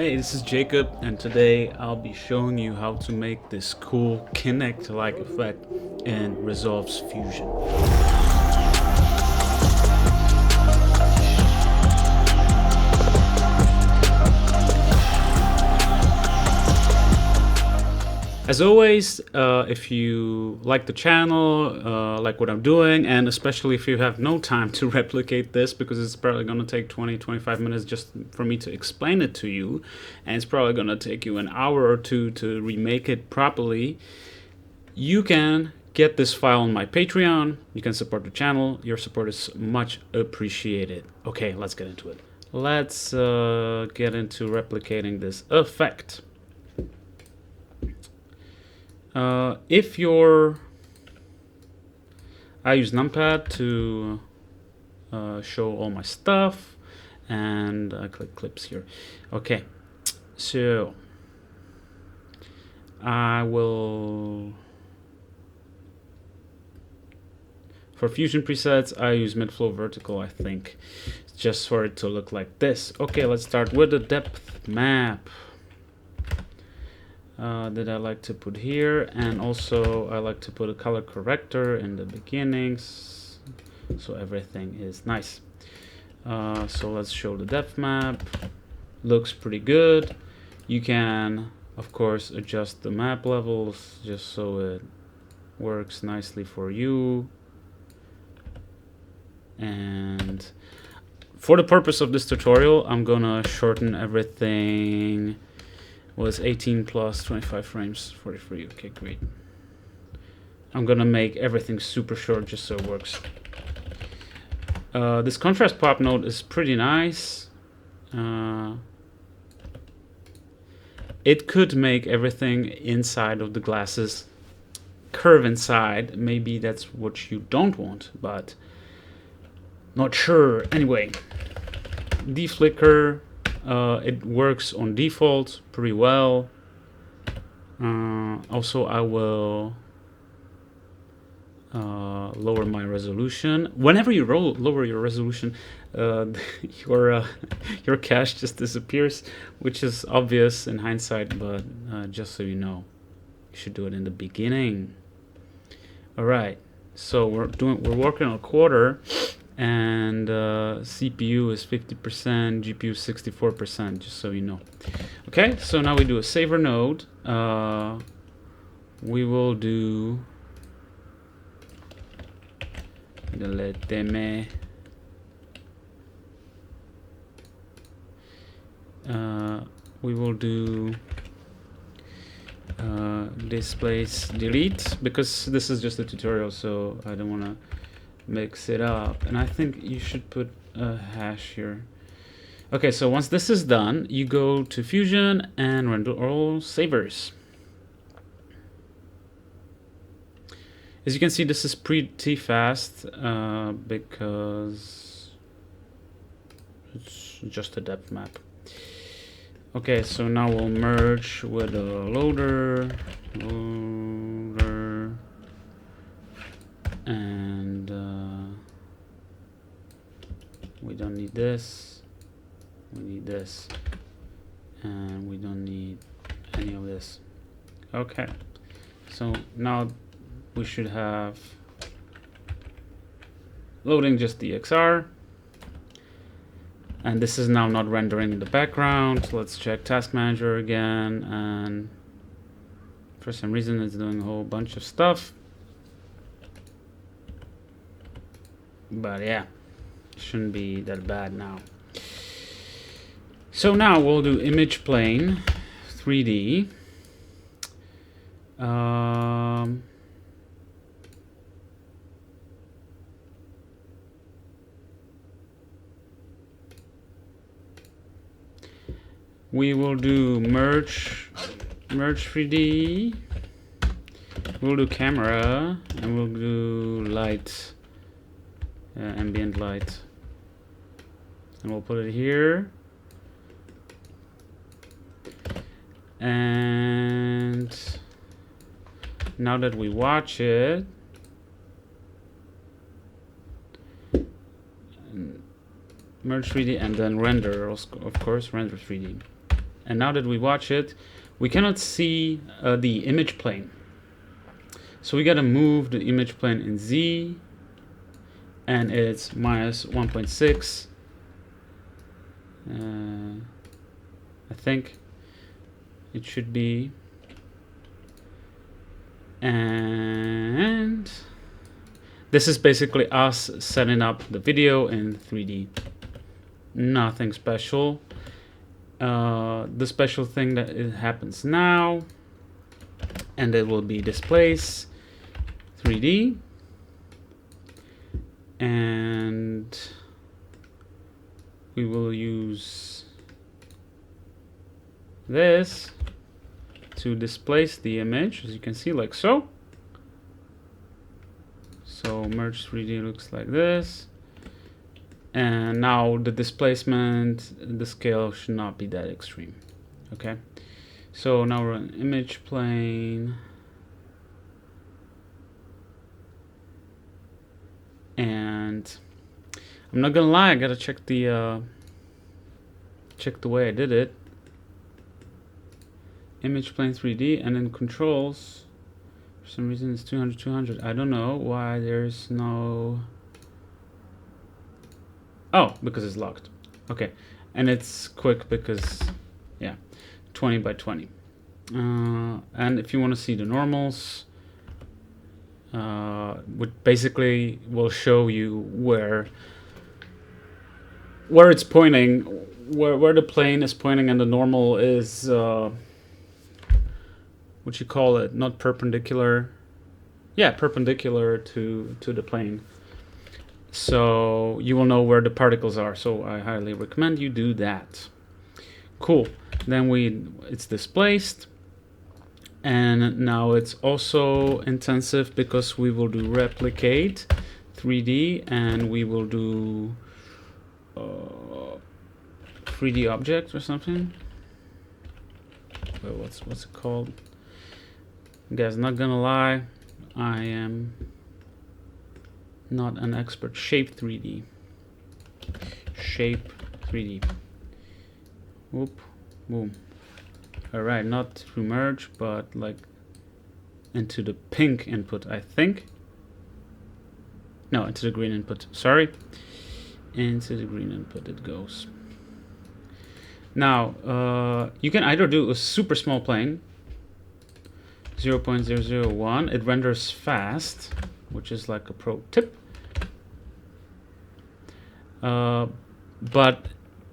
Hey, this is Jacob, and today I'll be showing you how to make this cool Kinect-like effect in Resolve's Fusion. As always, if you like the channel, like what I'm doing, and especially if you have no time to replicate this, because it's probably going to take 20-25 minutes just for me to explain it to you, and it's probably going to take you an hour or two to remake it properly, you can get this file on my Patreon. You can support the channel. Your support is much appreciated. Okay, let's get into it. Let's get into replicating this effect. If you're, I use numpad to show all my stuff, and I click clips here. Okay, so I will, for Fusion presets, I use mid-flow vertical, I think, just for it to look like this. Okay, let's start with the depth map. That I like to put here, and also I like to put a color corrector in the beginnings so everything is nice. So let's show the depth map. Looks pretty good. You can of course adjust the map levels just so it works nicely for you, and for the purpose of this tutorial I'm gonna shorten everything. Was 18 plus 25 frames, 43. Okay, great. I'm gonna make everything super short just so it works. This contrast pop node is pretty nice. It could make everything inside of the glasses curve inside. Maybe that's what you don't want, but not sure. Anyway, deflicker. It works on default pretty well. Also, I will lower my resolution. Whenever you lower your resolution, your cache just disappears, which is obvious in hindsight, but just so you know, you should do it in the beginning. All right, so we're working on a quarter. And CPU is 50%, GPU 64%, just so you know. Okay, so now we do a saver node. We will do we will do displace delete, because this is just a tutorial, so I don't want to mix it up, and I think you should put a hash here. Okay, so once this is done, you go to Fusion and render all savers. As you can see, this is pretty fast because it's just a depth map. Okay, so now we'll merge with a loader, and we don't need this, we need this, and we don't need any of this. Okay, so now we should have loading just the XR, and this is now not rendering in the background. Let's check Task Manager again, and for some reason it's doing a whole bunch of stuff. But yeah, shouldn't be that bad now. So now we'll do image plane 3D. We will do merge 3D. We'll do camera, and we'll do light. Ambient light, and we'll put it here, and now that we watch it, merge 3D and then render, of course, render 3D. And now that we watch it, we cannot see the image plane. So we gotta move the image plane in Z, and it's minus 1.6. I think it should be. And this is basically us setting up the video in 3D. Nothing special. The special thing that it happens now, and it will be displace 3D, and we will use this to displace the image, as you can see, like so. So merge 3D looks like this. And now the displacement, the scale should not be that extreme. Okay. So now we're on image plane. And I'm not gonna lie, I gotta check the way I did it. Image plane 3D, and then controls. For some reason it's 200, 200. I don't know why there's no. Oh, because it's locked. Okay, and it's quick because, yeah, 20 by 20. And if you want to see the normals, which basically will show you where it's pointing, where the plane is pointing, and the normal is what you call it, not perpendicular. Yeah, perpendicular to the plane. So you will know where the particles are. So I highly recommend you do that. Cool. Then it's displaced. And now it's also intensive because we will do replicate 3D, and we will do 3D object or something. Well, what's it called? Guys, not gonna lie, I am not an expert. Shape 3D. Shape 3D. Whoop, boom. All right, not through merge, but like into the pink input, I think. No, into the green input. Sorry. Into the green input it goes. Now, you can either do a super small plane, 0.001. It renders fast, which is like a pro tip. But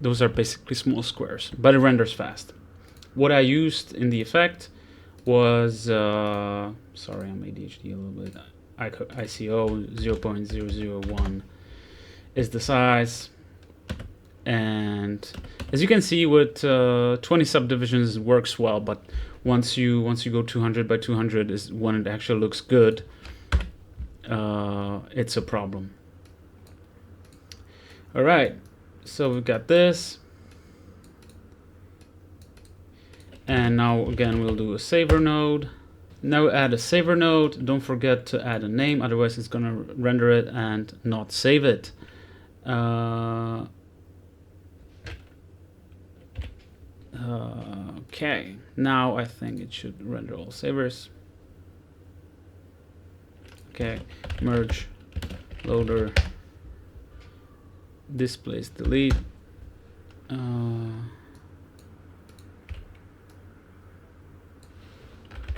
those are basically small squares, but it renders fast. What I used in the effect was, sorry, I'm ADHD a little bit. ICO 0.001 is the size. And as you can see, with 20 subdivisions, it works well, but once you go 200 by 200 is when it actually looks good. It's a problem. All right, so we've got this, and now again we'll do a saver node. Now add a saver node. Don't forget to add a name, otherwise it's gonna render it and not save it. Okay, now I think it should render all savers. Okay, merge, loader, displace, delete.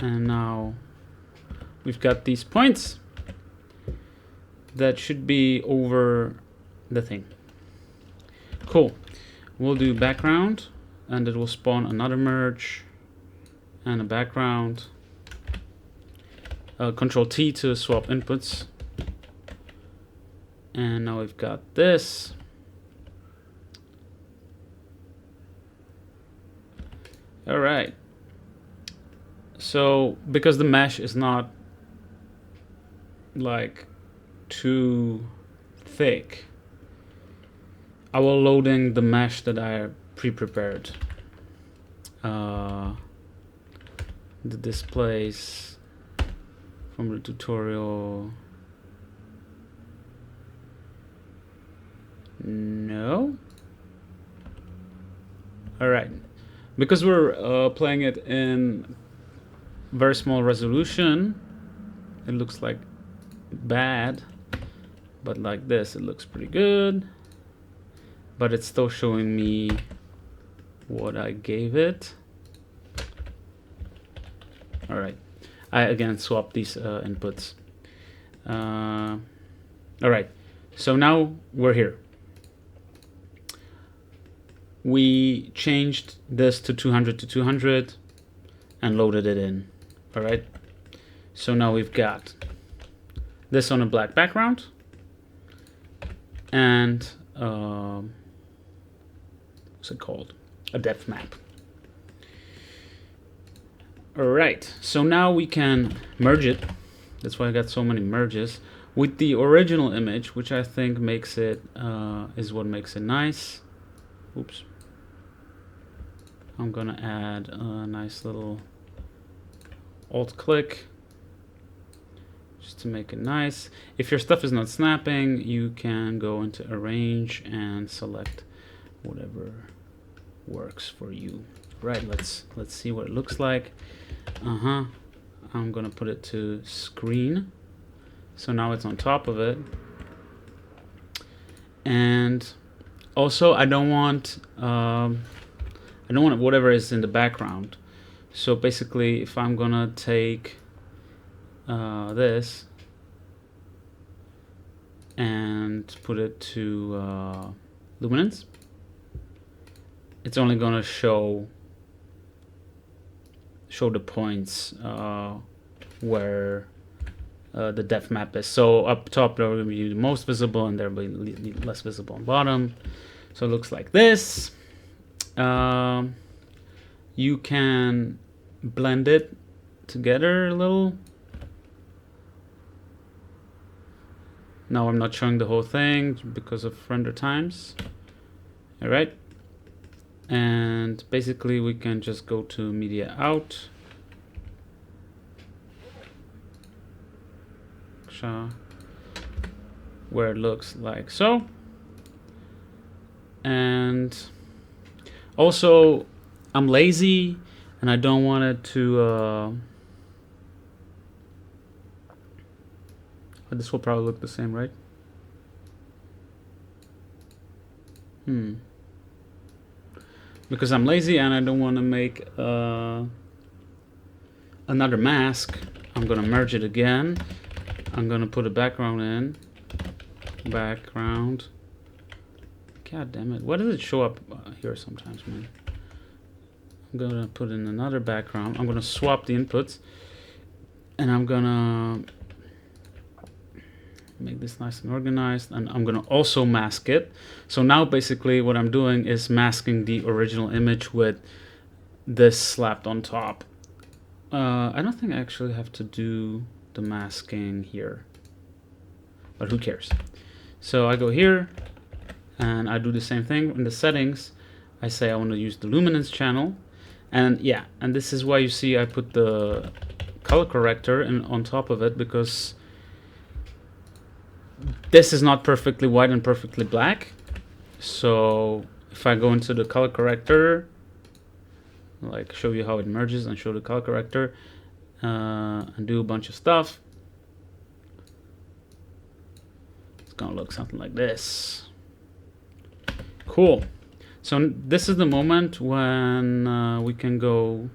And now we've got these points that should be over the thing. Cool. We'll do background, and it will spawn another merge and a background. Control T to swap inputs. And now we've got this. All right. So because the mesh is not like too thick, I will loading the mesh that I pre-prepared. The displays from the tutorial. No. All right. because we're playing it in very small resolution, it looks like bad, but like this it looks pretty good, but it's still showing me what I gave it. All right, I again swapped these inputs. All right, so now we're here. We changed this to 200 to 200 and loaded it in. All right, so now we've got this on a black background and what's it called? A depth map. All right, so now we can merge it. That's why I got so many merges with the original image, which I think makes it is what makes it nice. Oops. I'm gonna add a nice little alt click just to make it nice. If your stuff is not snapping, you can go into arrange and select whatever works for you. Right, let's see what it looks like. I'm gonna put it to screen, so now it's on top of it. And also I don't want whatever is in the background. So basically, if I'm gonna take this and put it to luminance, it's only gonna show the points where the depth map is. So up top there will be the most visible, and there will be less visible on bottom. So it looks like this. You can blend it together a little. Now I'm not showing the whole thing because of render times. All right. And basically we can just go to media out, where it looks like so. And also I'm lazy and I don't want it to this will probably look the same, right? Because I'm lazy and I don't want to make another mask, I'm gonna merge it again. I'm gonna put a background in. Background. God damn it! Why does it show up here sometimes, man? I'm gonna put in another background. I'm gonna swap the inputs, and I'm gonna make this nice and organized, and I'm gonna also mask it. So now basically what I'm doing is masking the original image with this slapped on top. I don't think I actually have to do the masking here, but who cares? So I go here and I do the same thing in the settings. I say I want to use the luminance channel, and yeah, and this is why you see I put the color corrector on top of it, because this is not perfectly white and perfectly black. So if I go into the color corrector, like show you how it merges and show the color corrector and do a bunch of stuff, it's gonna look something like this. Cool. So this is the moment when we can go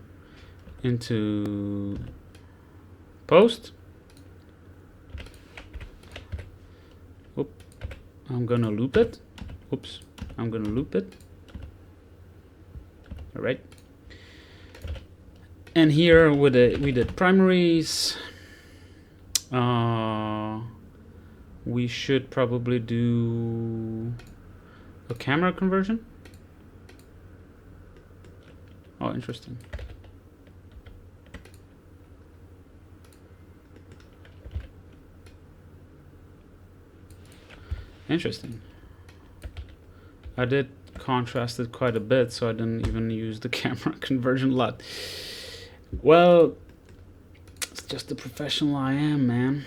into post. I'm gonna loop it. Oops, I'm gonna loop it. All right. And here we did primaries. We should probably do a camera conversion. Oh, interesting. Interesting. I did contrast it quite a bit, so I didn't even use the camera conversion a lot. Well, it's just the professional I am, man.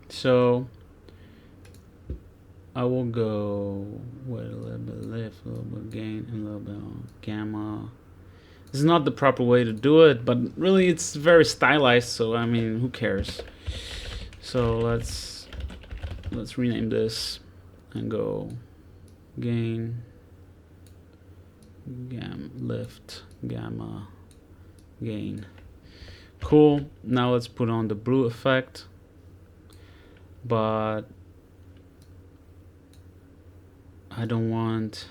So I will go with a little bit lift, a little bit gain, and a little bit of gamma. This is not the proper way to do it, but really it's very stylized, so I mean, who cares? So let's rename this and go gain, lift, gamma, gain. Cool. Now let's put on the blue effect, but I don't want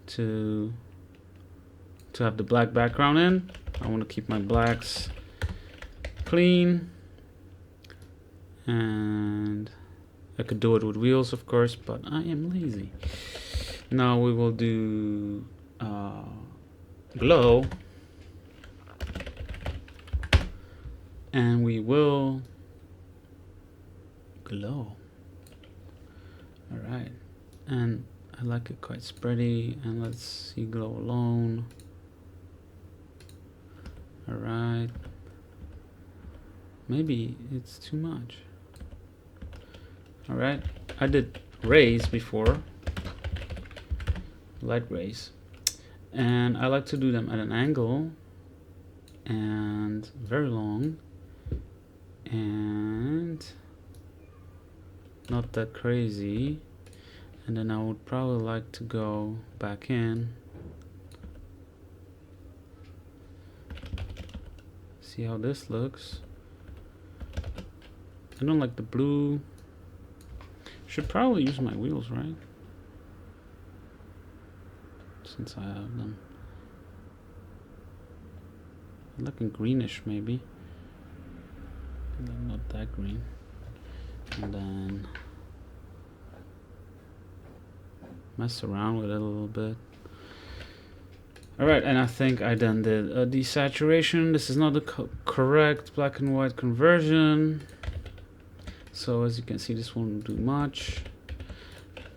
to have the black background in. I want to keep my blacks clean, and I could do it with wheels, of course, but I am lazy. Now we will do glow, and we will glow. All right, and I like it quite spready, and let's see glow alone. All right, maybe it's too much. All right, I did rays before, light rays, and I like to do them at an angle and very long and not that crazy. And then I would probably like to go back in, see how this looks. I don't like the blue. Should probably use my wheels, right? Since I have them. I'm looking greenish, maybe. Not that green. And then mess around with it a little bit. Alright, and I think I then did a desaturation. This is not the correct black and white conversion. So as you can see, this won't do much.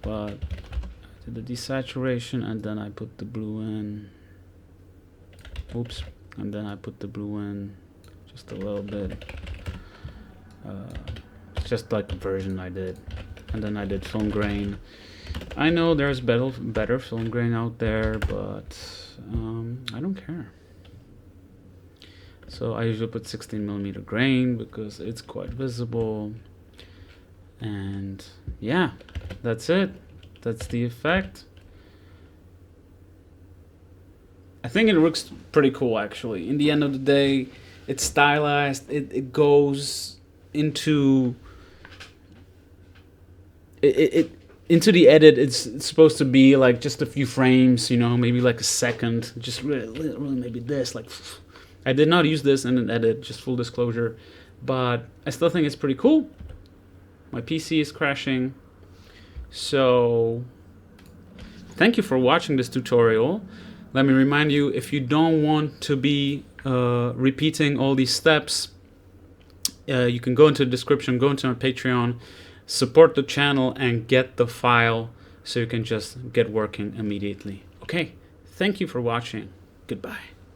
But I did the desaturation, and then I put the blue in. Oops. And then I put the blue in just a little bit. It's just like the version I did. And then I did film grain. I know there's better film grain out there, but I don't care. So I usually put 16mm grain because it's quite visible. And yeah, that's it. That's the effect. I think it looks pretty cool, actually. In the end of the day, it's stylized. It goes into into the edit. It's supposed to be like just a few frames, you know, maybe like a second. Just really maybe this. Like, I did not use this in an edit, just full disclosure, but I still think it's pretty cool. My PC is crashing, so thank you for watching this tutorial. Let me remind you, if you don't want to be repeating all these steps, you can go into the description, go into my Patreon, support the channel, and get the file so you can just get working immediately. Okay, thank you for watching. Goodbye.